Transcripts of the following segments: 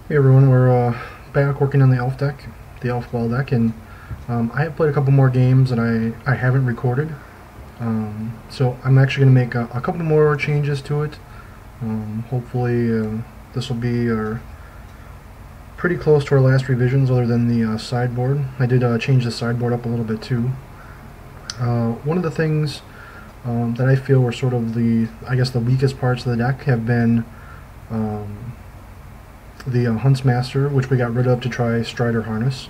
Hey everyone, we're back working on the Elf deck, the Elfballv deck, and I have played a couple more games that I haven't recorded. So I'm actually going to make a couple more changes to it. Hopefully this will be pretty close to our last revisions other than the sideboard. I did change the sideboard up a little bit too. One of the things that I feel were sort of the weakest parts of the deck have been the Huntsmaster, which we got rid of to try Strider Harness.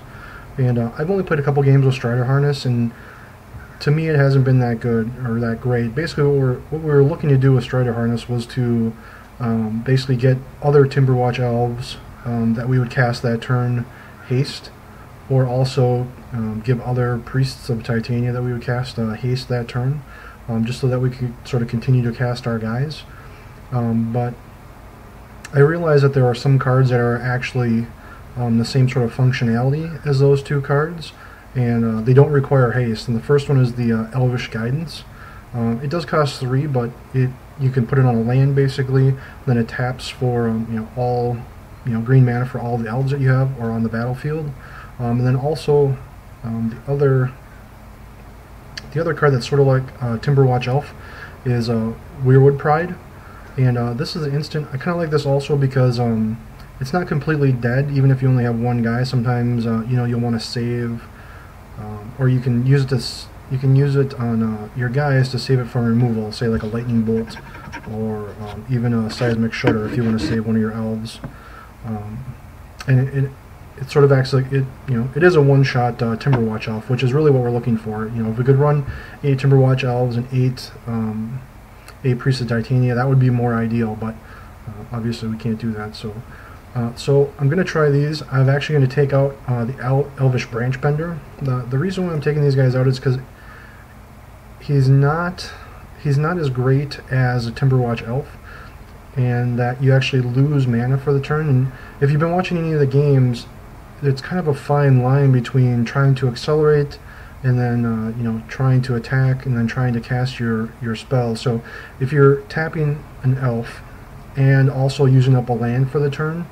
And I've only played a couple games with Strider Harness, and to me it hasn't been that good or that great. Basically what we were looking to do with Strider Harness was to basically get other Timberwatch Elves that we would cast that turn haste, or also give other Priests of Titania that we would cast haste that turn, just so that we could sort of continue to cast our guys. But I realize that there are some cards that are actually the same sort of functionality as those two cards, and they don't require haste. And the first one is the Elvish Guidance. It does cost 3, but you can put it on a land basically. Then it taps for all green mana for all the elves that you have or on the battlefield. And then also the other card that's sort of like Timberwatch Elf is Weirwood Pride. And this is an instant. I kind of like this also because it's not completely dead, even if you only have one guy. Sometimes you'll want to save, or you can use it on your guys to save it from removal, say like a lightning bolt, or even a seismic shudder if you want to save one of your elves. And it sort of acts like it is a one-shot Timberwatch Elf, which is really what we're looking for. If we could run 8 Timberwatch Elves and 8 Priests of Titania, that would be more ideal, but obviously we can't do that. So I'm going to try these. I'm actually going to take out the Elvish Branchbender. The reason why I'm taking these guys out is because he's not as great as a Timberwatch Elf, and that you actually lose mana for the turn. And if you've been watching any of the games, it's kind of a fine line between trying to accelerate and then trying to attack and then trying to cast your spell. So if you're tapping an elf and also using up a land for the turn,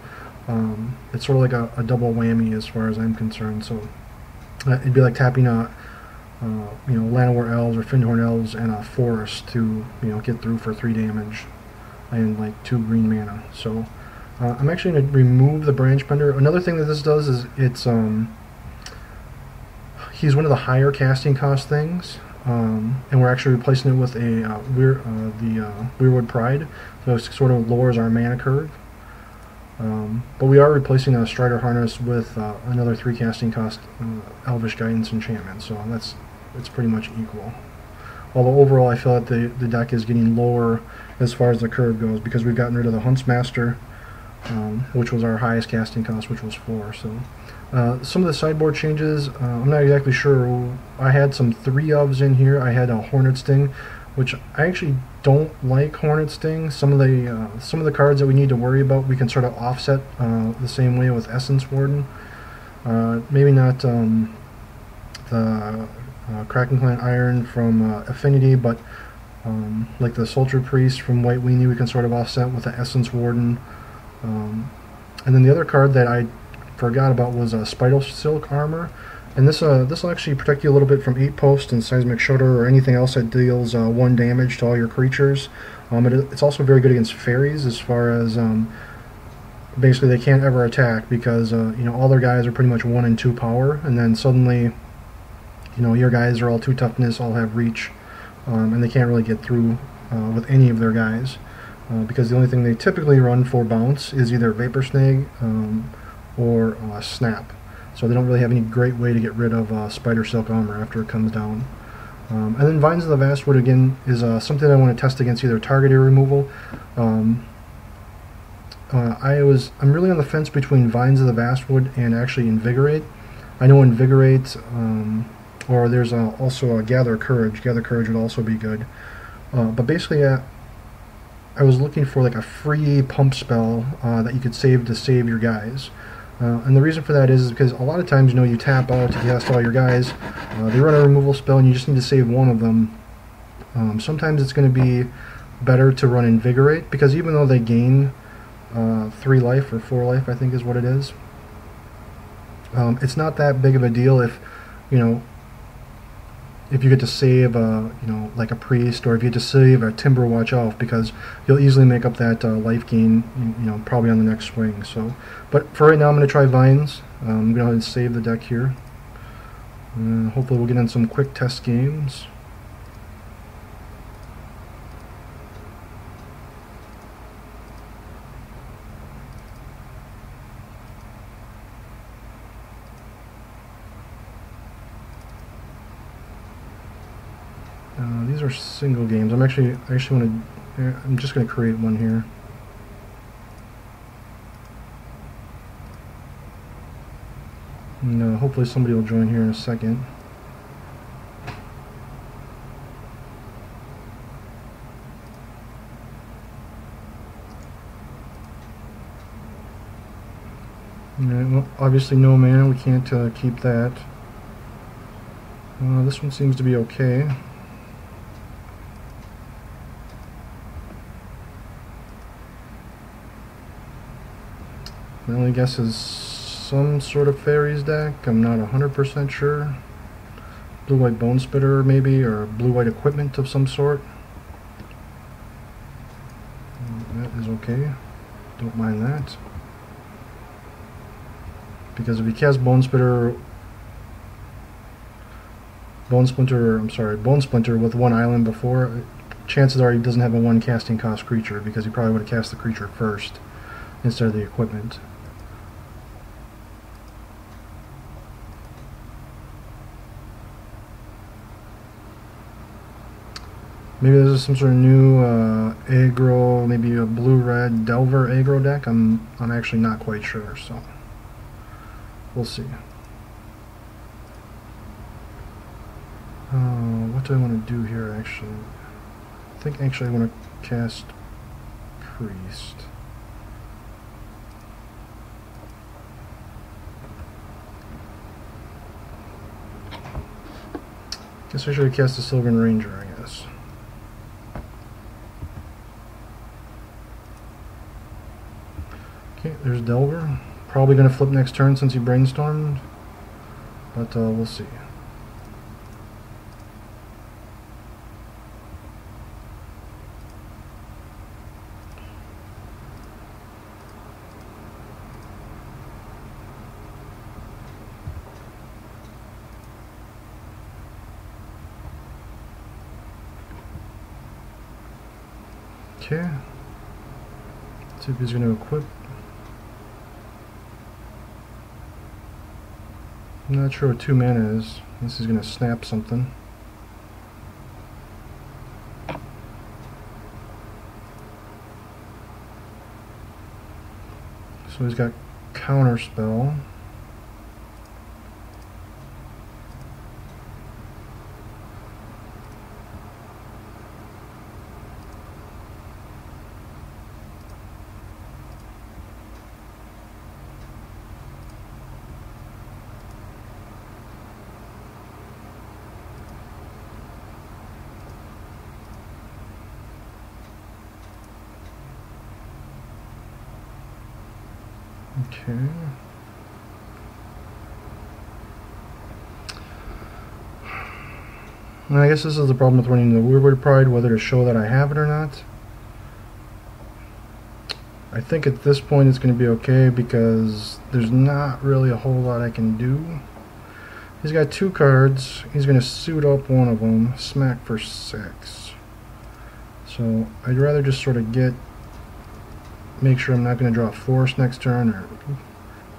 it's sort of like a double whammy as far as I'm concerned. So it'd be like tapping a Llanowar Elves or Fyndhorn Elves and a Forest to get through for 3 damage and like 2 green mana. So I'm actually going to remove the Branchbender. Another thing that this does is he's one of the higher casting cost things, and we're actually replacing it with a Weirwood Pride, so it sort of lowers our mana curve. But we are replacing a Strider Harness with another 3 casting cost Elvish Guidance enchantment, so it's pretty much equal. Although overall I feel that the deck is getting lower as far as the curve goes, because we've gotten rid of the Huntsmaster, which was our highest casting cost, which was 4. So some of the sideboard changes, I'm not exactly sure. I had some 3 ofs in here. I had a Hornet Sting, which I actually don't like. Hornet Sting. Some of the cards that we need to worry about, we can sort of offset the same way with Essence Warden. Maybe not the Kraken Clan Iron from Affinity, but like the Sultry Priest from White Weenie, we can sort of offset with the Essence Warden. And then the other card that I forgot about was Spider Silk Armor, and this will actually protect you a little bit from 8 Post and Seismic Shudder or anything else that deals 1 damage to all your creatures. It's also very good against fairies, as far as basically they can't ever attack because all their guys are pretty much 1 and 2 power, and then suddenly your guys are all 2 toughness, all have reach, and they can't really get through with any of their guys. Because the only thing they typically run for bounce is either Vapor Snag or Snap. So they don't really have any great way to get rid of Spider Silk Armor after it comes down. And then Vines of the Vastwood, again, is something I want to test against either targeted removal. I'm really on the fence between Vines of the Vastwood and actually Invigorate. I know Invigorate, or there's also a Gather Courage. Gather Courage would also be good. But basically, I was looking for like a free pump spell that you could save to save your guys. And the reason for that is because a lot of times you tap out to cast all your guys, they run a removal spell and you just need to save one of them. Sometimes it's going to be better to run Invigorate, because even though they gain 3 3 life or 4 life, I think is what it is. It's not that big of a deal if, you know, if you get to save a, you know, like a priest, or if you get to save a Timberwatch elf, because you'll easily make up that life gain, you know, probably on the next swing. So, but for right now, I'm going to try vines. I'm going to go ahead and save the deck here. Hopefully, we'll get in some quick test games. These are single games. I actually want to. I'm just going to create one here. And hopefully somebody will join here in a second. Alright, well, obviously no mana. We can't keep that. This one seems to be okay. My only guess is some sort of Faeries deck. I'm not 100% sure. Blue-white Bone Spitter maybe, or blue-white equipment of some sort. That is okay. Don't mind that. Because if he casts Bone Splinter with 1 island before, chances are he doesn't have a 1 casting cost creature, because he probably would have cast the creature first instead of the equipment. Maybe this is some sort of new aggro, maybe a blue-red Delver aggro deck. I'm actually not quite sure, so we'll see. What do I want to do here, actually? I think actually I want to cast Priest. Guess I should have cast the Sylvan Ranger, I guess. Okay, there's Delver. Probably going to flip next turn since he brainstormed, but we'll see. Okay. Let's see if he's going to equip. I'm not sure what 2 mana is. This is going to snap something. So he's got Counterspell. Okay. And I guess this is the problem with running the Weirwood Pride, whether to show that I have it or not. I think at this point it's going to be okay, because there's not really a whole lot I can do. He's got 2 cards. He's going to suit up one of them, smack for 6. So I'd rather just sort of make sure I'm not going to draw a forest next turn, or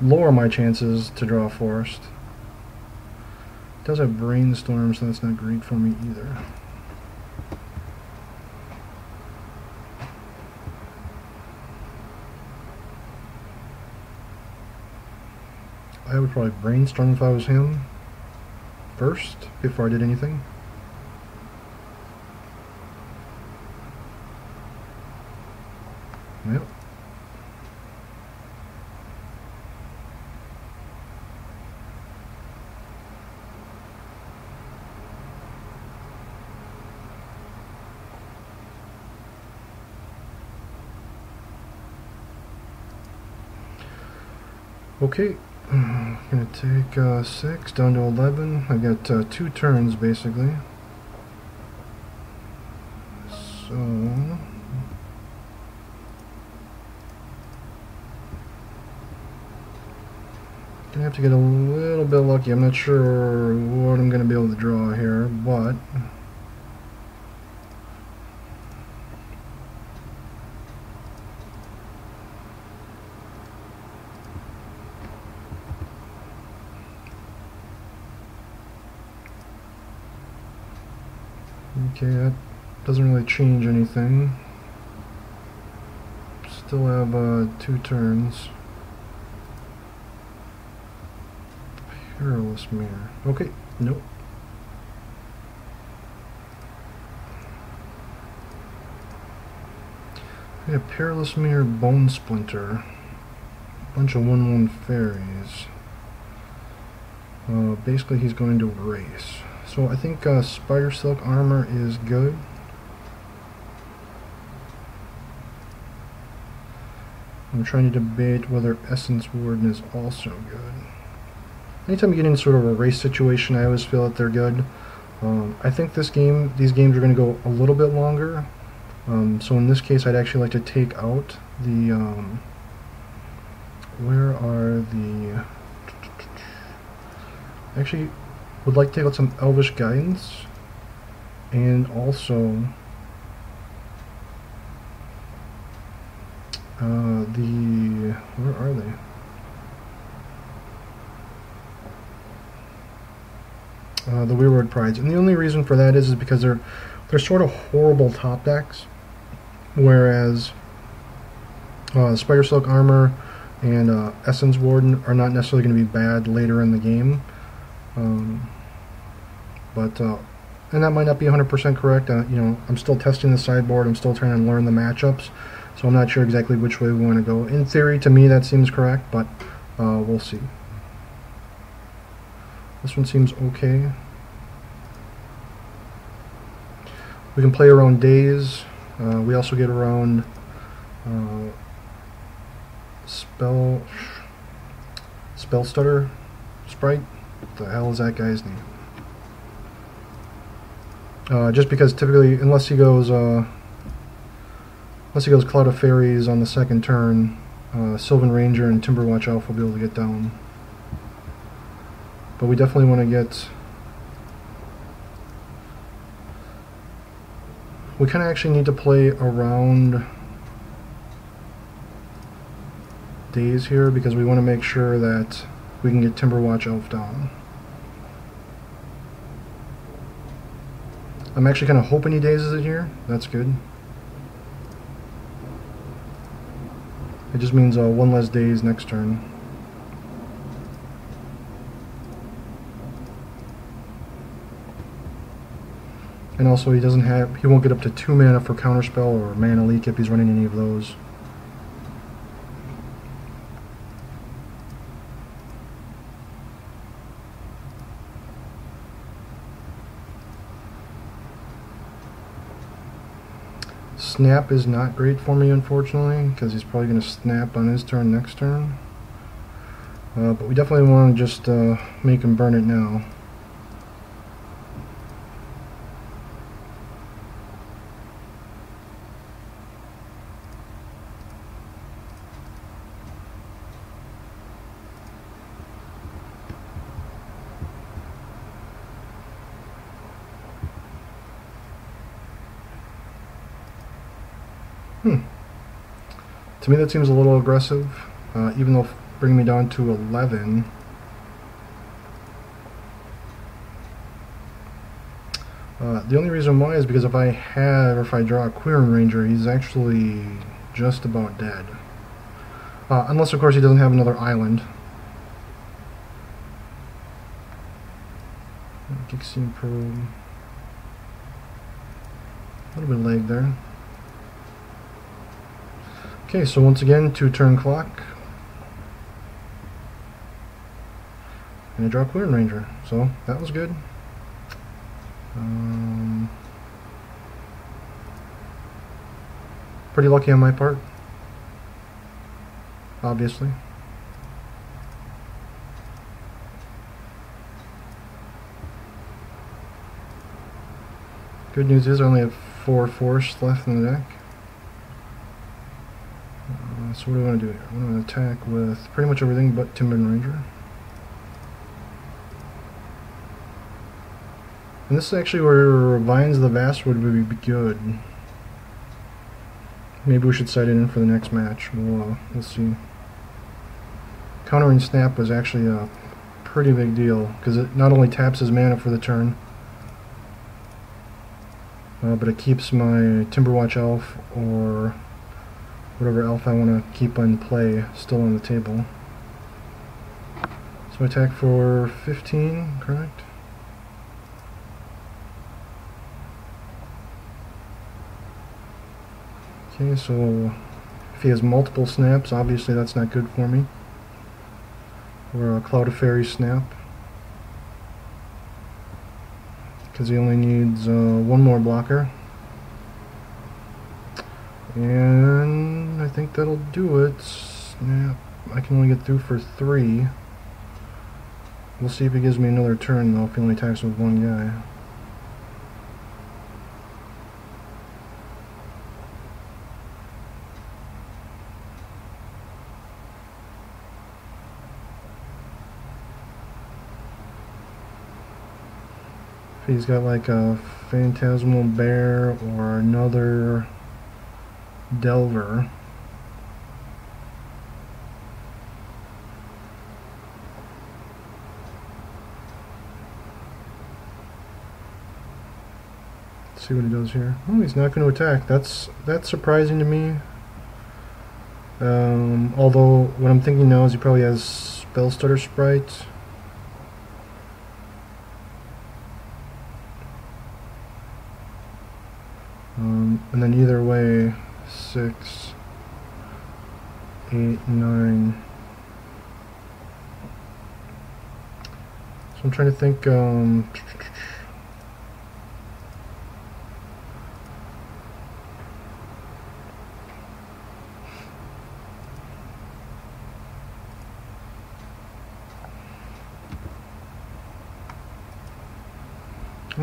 lower my chances to draw a forest. It does have Brainstorm, so that's not great for me either. I would probably Brainstorm if I was him first, before I did anything. Yep. Okay, I'm gonna take 6 down to 11. I've got 2 turns basically. So gonna have to get a little bit lucky. I'm not sure what I'm gonna be able to draw here, but okay, that doesn't really change anything. Still have 2 turns. Perilous Mirror. Okay, nope. We have Perilous Mirror, Bone Splinter. Bunch of 1/1 fairies. Basically, he's going to erase. So I think Spider Silk Armor is good. I'm trying to debate whether Essence Warden is also good. Anytime you get into sort of a race situation, I always feel that they're good. I think these games are going to go a little bit longer. So in this case, I'd actually like to take out the, where are the, actually would like to take out some Elvish Guidance, and also where are they? The Weirwood Prides, and the only reason for that is because they're sort of horrible top decks, whereas Spider Silk Armor and Essence Warden are not necessarily going to be bad later in the game, and that might not be 100% correct. You know, I'm still testing the sideboard. I'm still trying to learn the matchups, so I'm not sure exactly which way we want to go. In theory, to me, that seems correct, but we'll see. This one seems okay. We can play around days. We also get around Spell Stutter Sprite. What the hell is that guy's name? Just because typically, unless he goes Cloud of Fairies on the second turn, Sylvan Ranger and Timberwatch Elf will be able to get down. But we definitely want to get... We kind of actually need to play around days here because we want to make sure that we can get Timberwatch Elf down. I'm actually kind of hoping he dazes it here. That's good. It just means 1 less daze next turn. And also he won't get up to 2 mana for Counterspell or Mana Leak if he's running any of those. Snap is not great for me, unfortunately, because he's probably going to snap on his turn next turn. But we definitely want to just make him burn it now. To me that seems a little aggressive, even though bringing me down to 11. The only reason why is because if I draw a Quirion Ranger, he's actually just about dead. Unless of course he doesn't have another island. Gixine Probe. A little bit of lag there. Okay, so once again, 2-turn clock. And I draw Quirion Ranger, so that was good. Pretty lucky on my part, obviously. Good news is I only have 4 forests left in the deck. So what do I want to do here? I want to attack with pretty much everything but Timber and Ranger. And this is actually where Vines of the Vastwood would be good. Maybe we should set it in for the next match. We'll see. Countering Snap was actually a pretty big deal, because it not only taps his mana for the turn, but it keeps my Timberwatch Elf, or whatever elf I want to keep in play, still on the table. So attack for 15, correct? Okay, so if he has multiple snaps, obviously that's not good for me. Or a Cloud of Fairy snap, because he only needs one more blocker. And I think that'll do it. Snap. I can only get through for 3. We'll see if he gives me another turn though, if he only attacks with one guy. If he's got like a Phantasmal Bear or another Delver. Let's see what he does here. Oh, he's not going to attack. That's surprising to me. Although what I'm thinking now is he probably has Spell Stutter Sprite. And then either way, 6, 8, 9. So I'm trying to think. I'm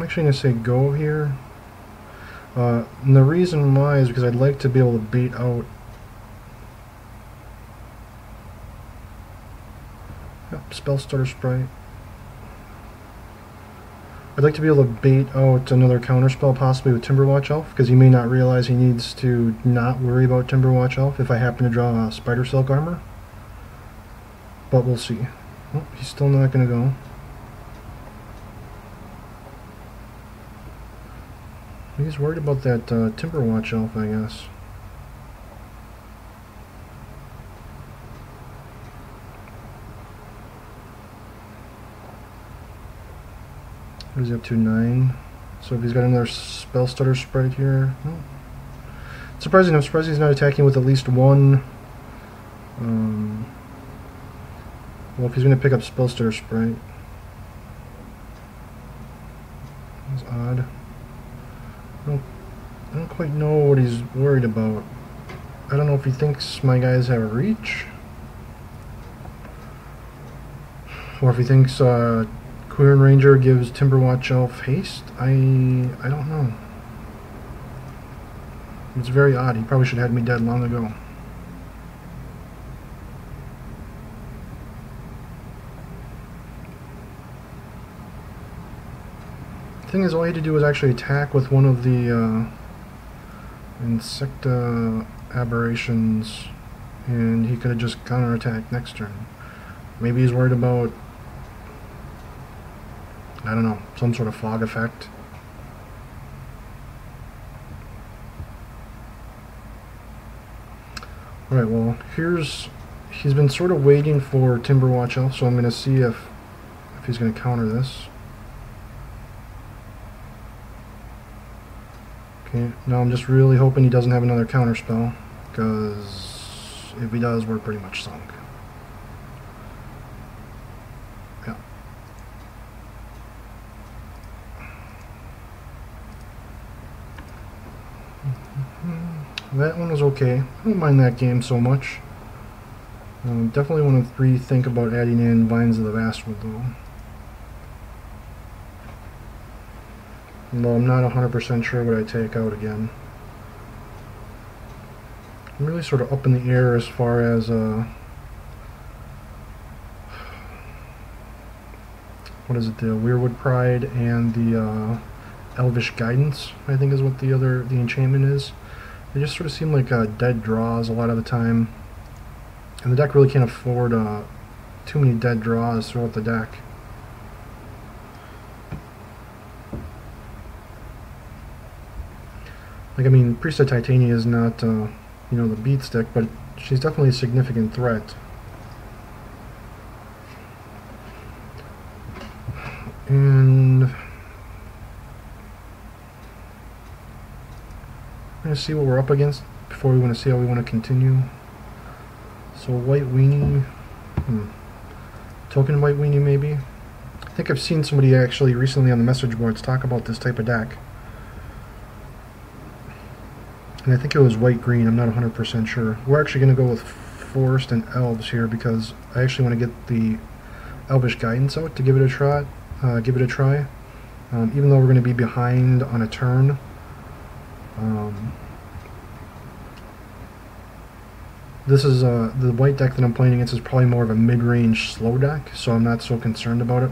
actually going to say go here. And the reason why is because I'd like to be able to bait out. Yep, Spell Stutter Sprite. I'd like to be able to bait out another counterspell, possibly with Timberwatch Elf, because he may not realize he needs to not worry about Timberwatch Elf if I happen to draw a Spider Silk Armor. But we'll see. Oh, he's still not going to go. He's worried about that Timberwatch Elf, I guess. What is he up to? 9. So if he's got another Spell Stutter Sprite here. Oh. Surprising, I'm surprised he's not attacking with at least one. Well, if he's going to pick up Spell Stutter Sprite. That's odd. I don't quite know what he's worried about. I don't know if he thinks my guys have a reach, or if he thinks Queer Ranger gives Timberwatch Elf haste. I don't know. It's very odd. He probably should have had me dead long ago. The thing is, all I had to do was actually attack with one of the Insecta aberrations, and he could have just counterattacked next turn. Maybe he's worried about, I don't know, some sort of fog effect. Alright, well, he's been sort of waiting for Timberwatch Elf, so I'm going to see if he's going to counter this. Okay, now I'm just really hoping he doesn't have another counterspell, because if he does, we're pretty much sunk. Yeah. That one was okay. I don't mind that game so much. Definitely want to rethink about adding in Vines of the Vastwood though. Although I'm not 100% sure what I take out again. I'm really sort of up in the air as far as what is it, the Weirwood Pride and the Elvish Guidance, I think is what the enchantment is. They just sort of seem like dead draws a lot of the time, and the deck really can't afford too many dead draws throughout the deck. Like, I mean, Priestess Titania is not, you know, the beat stick, but she's definitely a significant threat. And I'm going to see what we're up against before we want to see how we want to continue. So white weenie, token white weenie maybe. I think I've seen somebody actually recently on the message boards talk about this type of deck. And I think it was white-green, I'm not 100% sure. We're actually going to go with Forest and Elves here because I actually want to get the Elvish Guidance out to give it a try. Even though we're going to be behind on a turn. This is the white deck that I'm playing against is probably more of a mid-range slow deck, so I'm not so concerned about it.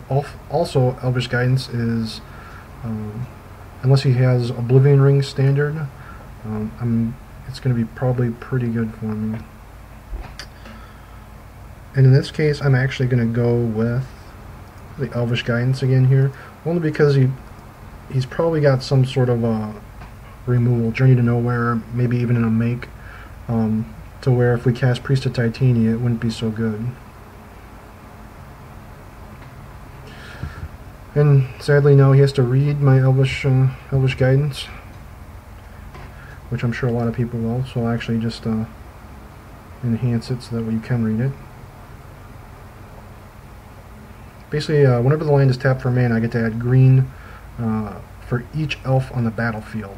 Also, Elvish Guidance is, unless he has Oblivion Ring standard, it's going to be probably pretty good for me. And in this case, I'm actually going to go with the Elvish Guidance again here, only because he's probably got some sort of removal, Journey to Nowhere, maybe even in a make, to where if we cast Priestess Titania, it wouldn't be so good. And sadly, now he has to read my Elvish Guidance, which I'm sure a lot of people will, so I'll actually just enhance it so that way you can read it. Basically, whenever the land is tapped for mana, I get to add green for each elf on the battlefield.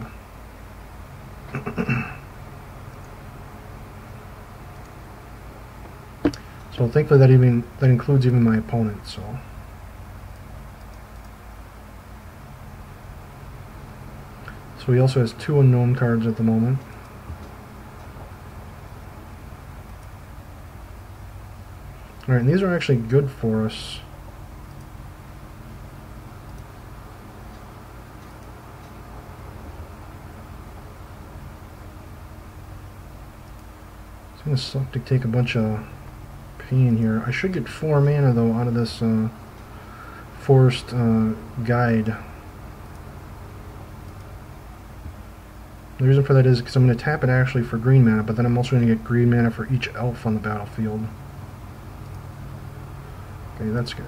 So thankfully that includes even my opponent. So he also has 2 unknown cards at the moment. Alright, and these are actually good for us. It's going to suck to take a bunch of pain here. I should get 4 mana though out of this Forest Guide. The reason for that is because I'm going to tap it actually for green mana, but then I'm also going to get green mana for each elf on the battlefield. Okay, that's good.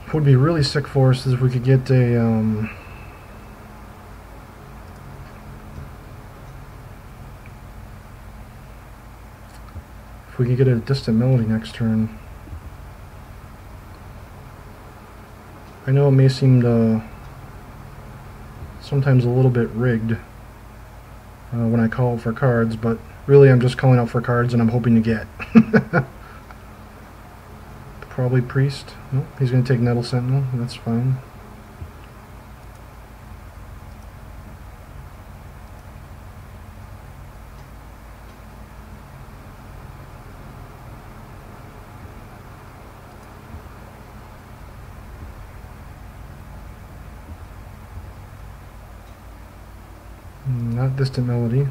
What would be really sick for us is if we could get a Distant Melody next turn. I know it may seem sometimes a little bit rigged when I call for cards, but really I'm just calling out for cards and I'm hoping to get. Probably Priest. Nope, he's going to take Nettle Sentinel. That's fine. Not Distant Melody.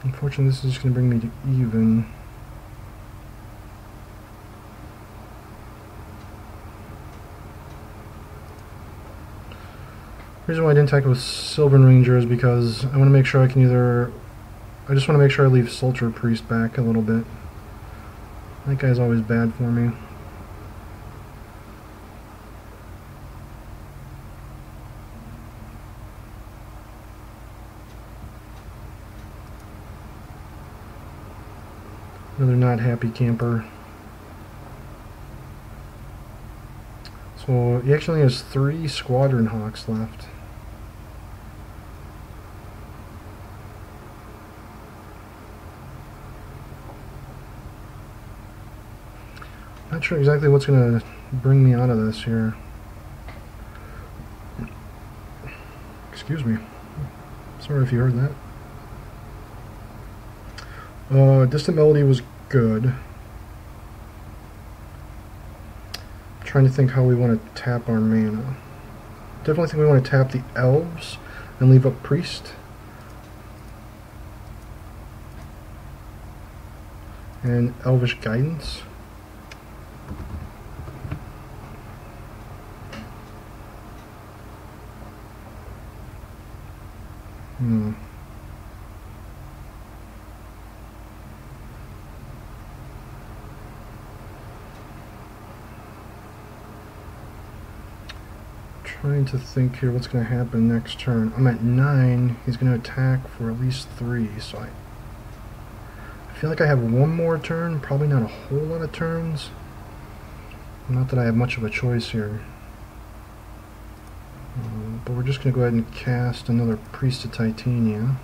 Unfortunately, this is just going to bring me to even. The reason why I didn't tackle with Sylvan Ranger is because I want to make sure I can either I just want to make sure I leave Sultra Priest back a little bit. That guy's always bad for me. Another not happy camper. So he actually has 3 Squadron Hawks left. Not sure exactly what's going to bring me out of this here. Excuse me. Sorry if you heard that. Distant Melody was good. Trying to think how we want to tap our mana. Definitely think we want to tap the Elves and leave up Priest. And Elvish Guidance. Trying to think here what's going to happen next turn. I'm at 9. He's going to attack for at least 3, so I feel like I have one more turn. Probably not a whole lot of turns. Not that I have much of a choice here. But we're just going to go ahead and cast another Priest of Titania.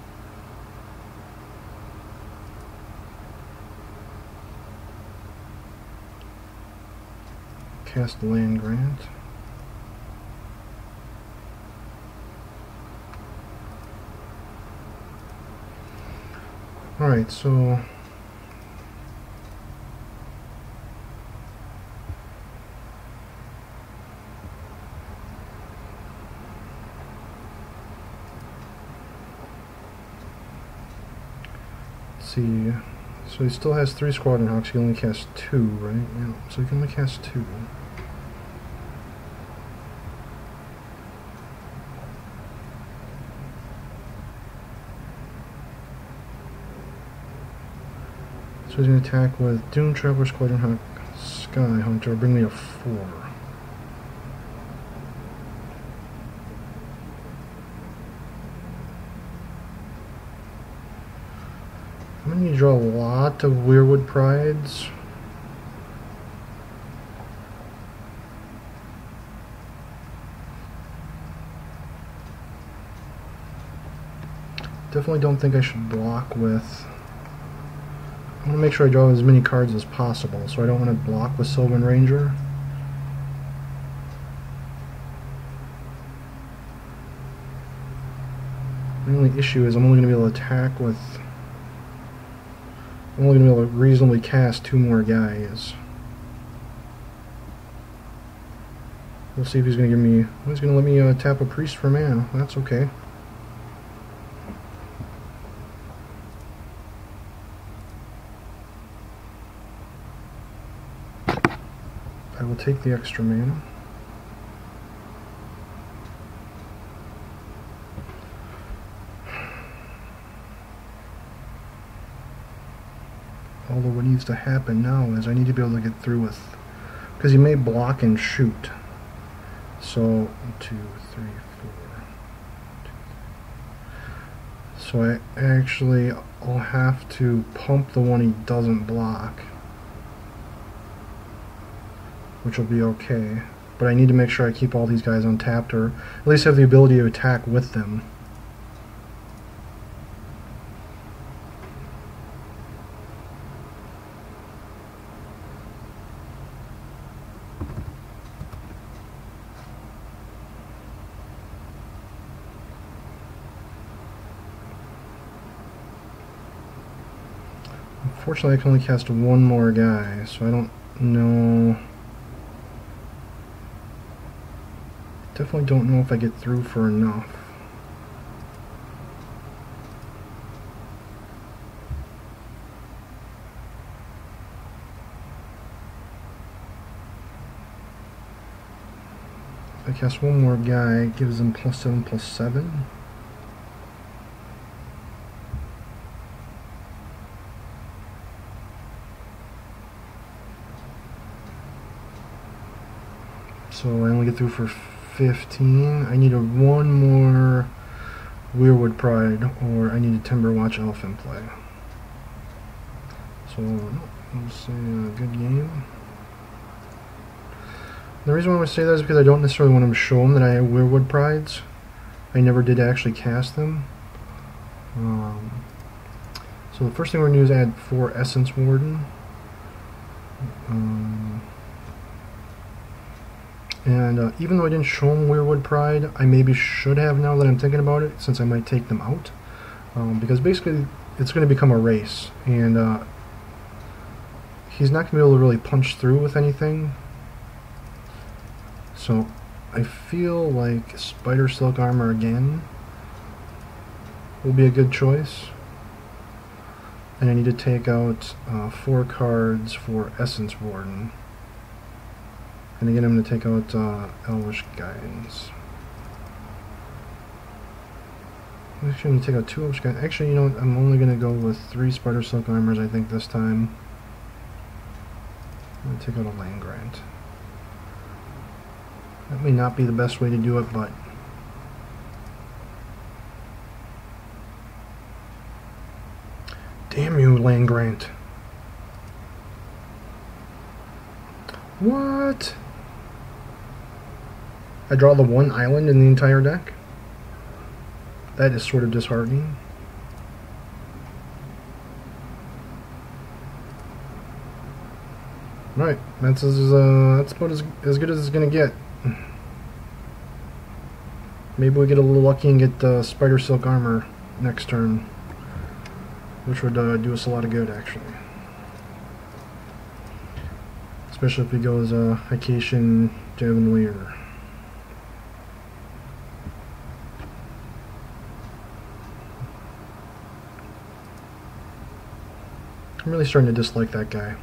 Cast Land Grant. Alright, so let's see. So he still has 3 Squadron Hawks. He can only cast 2, right? Yeah, so he can only cast 2. So he's going to attack with Doom Traveler, Squadron Hawk, Sky Hunter, bring me a 4. I'm going to need to draw a lot of Weirwood Prides. Definitely don't think I should block with... I want to make sure I draw as many cards as possible, so I don't want to block with Sylvan Ranger. The only issue is I'm only going to be able to attack with... I'm only going to be able to reasonably cast 2 more guys. We'll see if he's going to give me... Well, he's going to let me tap a Priest for mana. That's okay. I will take the extra mana. Although what needs to happen now is I need to be able to get through with... Because he may block and shoot. So, 1, 2, 3, 4. So I actually... I'll have to pump the one he doesn't block. Which will be okay, but I need to make sure I keep all these guys untapped, or at least have the ability to attack with them. Unfortunately, I can only cast 1 more guy, so I don't know... Definitely don't know if I get through for enough. If I cast 1 more guy, it gives them +7/+7. So I only get through for 15. I need one more Weirwood Pride, or I need a Timberwatch Elf in play. So let's say a good game. The reason why I say that is because I don't necessarily want to show them that I have Weirwood Prides. I never did actually cast them. So the first thing we're going to do is add 4 Essence Warden. Even though I didn't show them Weirwood Pride, I maybe should have now that I'm thinking about it, since I might take them out. Because basically it's going to become a race, and he's not going to be able to really punch through with anything. So I feel like Spider Silk Armor again will be a good choice. And I need to take out 4 cards for Essence Warden. And again, I'm going to take out Elvish Guidance. Actually, I'm going to take out 2 Elvish Guidance. Actually, you know what? I'm only going to go with 3 Spider Silk Armors, I think, this time. I'm going to take out a Land Grant. That may not be the best way to do it, but damn you, Land Grant. What? I draw the 1 island in the entire deck? That is sort of disheartening. Right, that's about as good as it's gonna get. Maybe we get a little lucky and get Spider Silk Armor next turn, which would do us a lot of good, actually. Especially if he goes Hycation Javelier. I'm really starting to dislike that guy.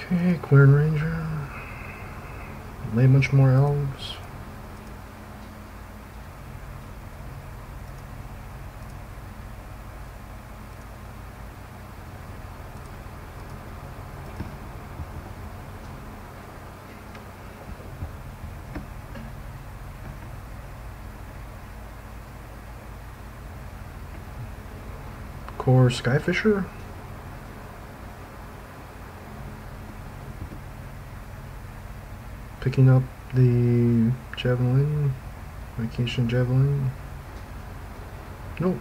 Okay, Quern Ranger. Lay a bunch more elves. Core Skyfisher. Picking up the Javelin, Vacation Javelin. Nope,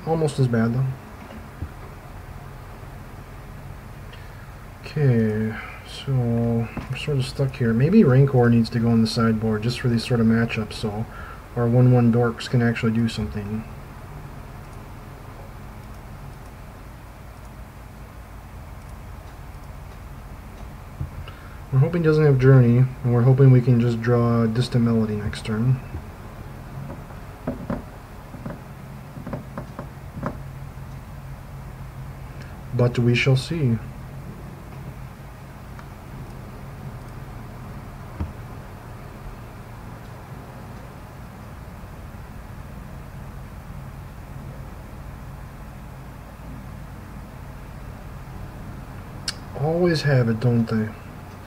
almost as bad though. Okay, so we're sort of stuck here. Maybe Rancor needs to go on the sideboard just for these sort of matchups, so our 1/1 dorks can actually do something. We're hoping he doesn't have Journey, and we're hoping we can just draw Distant Melody next turn. But we shall see. Always have it, don't they?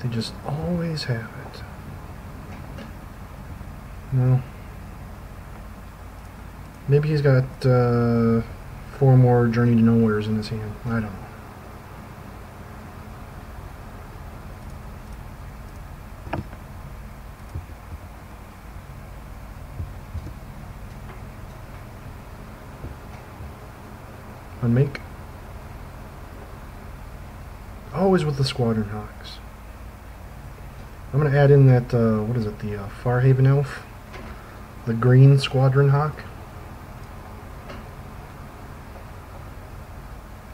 They just always have it. No. Maybe he's got 4 more Journey to Nowheres in his hand. I don't know. Unmake. Always with the Squadron Hawks. I'm going to add in that, what is it, the Farhaven Elf? The green Squadron Hawk?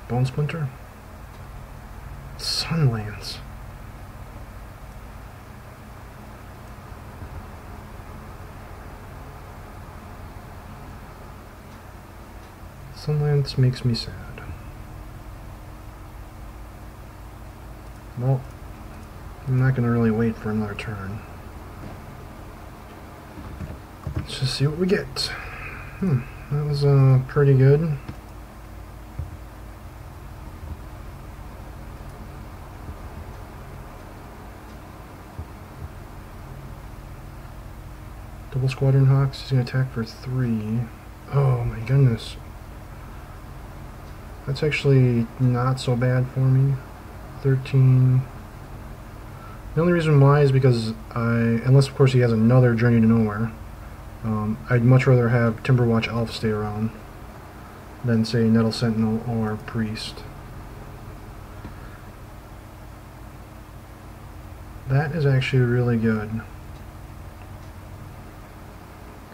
Bone Splinter? Sunlands. Sunlance makes me sad. Well, I'm not going to really wait for another turn. Let's just see what we get. That was pretty good. Double Squadron Hawks. He's going to attack for 3. Oh my goodness. That's actually not so bad for me. 13. The only reason why is because unless of course he has another Journey to Nowhere, I'd much rather have Timberwatch Elf stay around than say Nettle Sentinel or Priest. That is actually really good.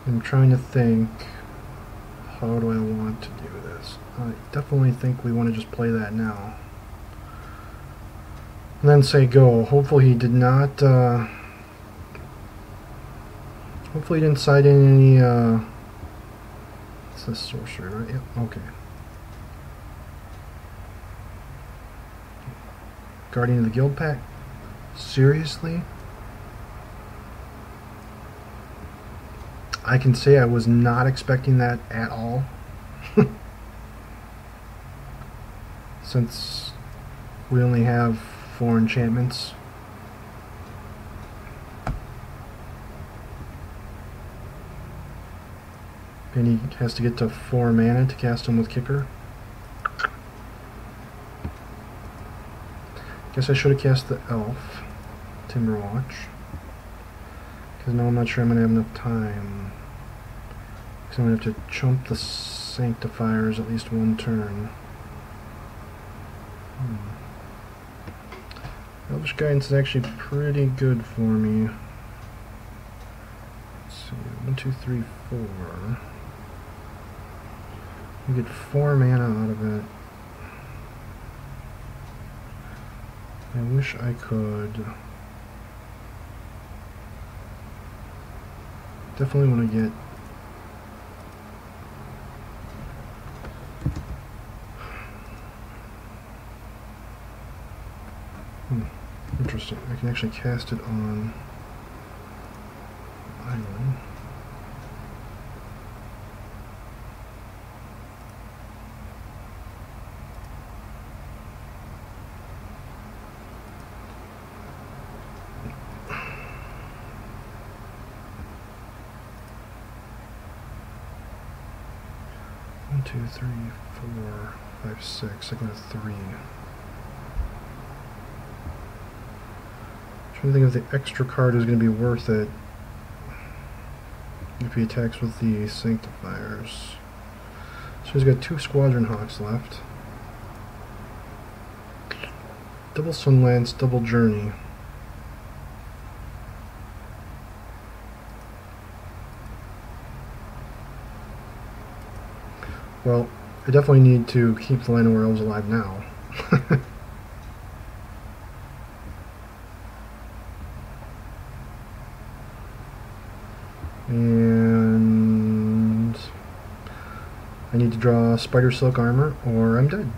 I'm trying to think, how do I want to do this? I definitely think we want to just play that now. And then say go. Hopefully he did not, hopefully he didn't side in any, it's this sorcery, right? Yep, okay. Guardian of the Guild Pack? Seriously? I can say I was not expecting that at all. Since we only have 4 enchantments. And he has to get to 4 mana to cast him with Kicker. Guess I should have cast the Elf, Timberwatch. Because now I'm not sure I'm going to have enough time. Because I'm going to have to chump the Sanctifiers at least 1 turn. Elvish Guidance is actually pretty good for me. Let's see, 1, 2, 3, 4. You get 4 mana out of it. I wish I could. Definitely want to get interesting. I can actually cast it on Island. One, 2, 3, 4, 5, 6. I got a 3. I'm trying to think if the extra card is going to be worth it if he attacks with the Sanctifiers. So he's got 2 Squadron Hawks left. Double Sunlance, double Journey. Well, I definitely need to keep the Land of Elves alive now. And I need to draw Spider Silk Armor or I'm dead.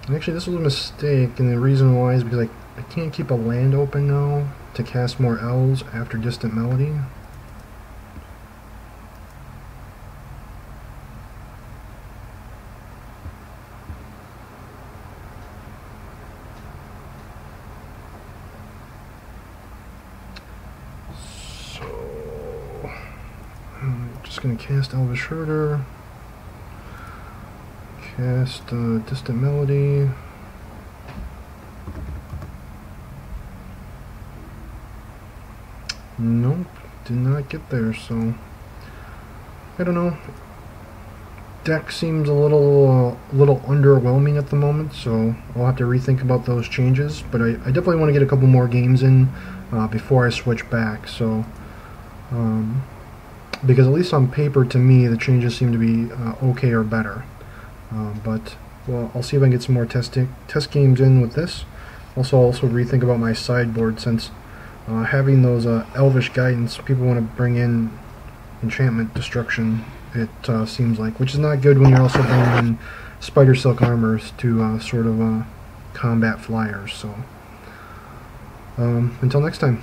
And actually this was a mistake, and the reason why is because I can't keep a land open now to cast more elves after Distant Melody. Just going to cast Elvish Herder, cast Distant Melody, nope, did not get there, so I don't know. Deck seems a little underwhelming at the moment, so I'll have to rethink about those changes, but I definitely want to get a couple more games in before I switch back, so because at least on paper, to me, the changes seem to be okay or better. But well, I'll see if I can get some more test games in with this. Also rethink about my sideboard, since having those Elvish Guidance, people want to bring in enchantment destruction, it seems like, which is not good when you're also bringing in spider silk armors to sort of combat flyers. So until next time.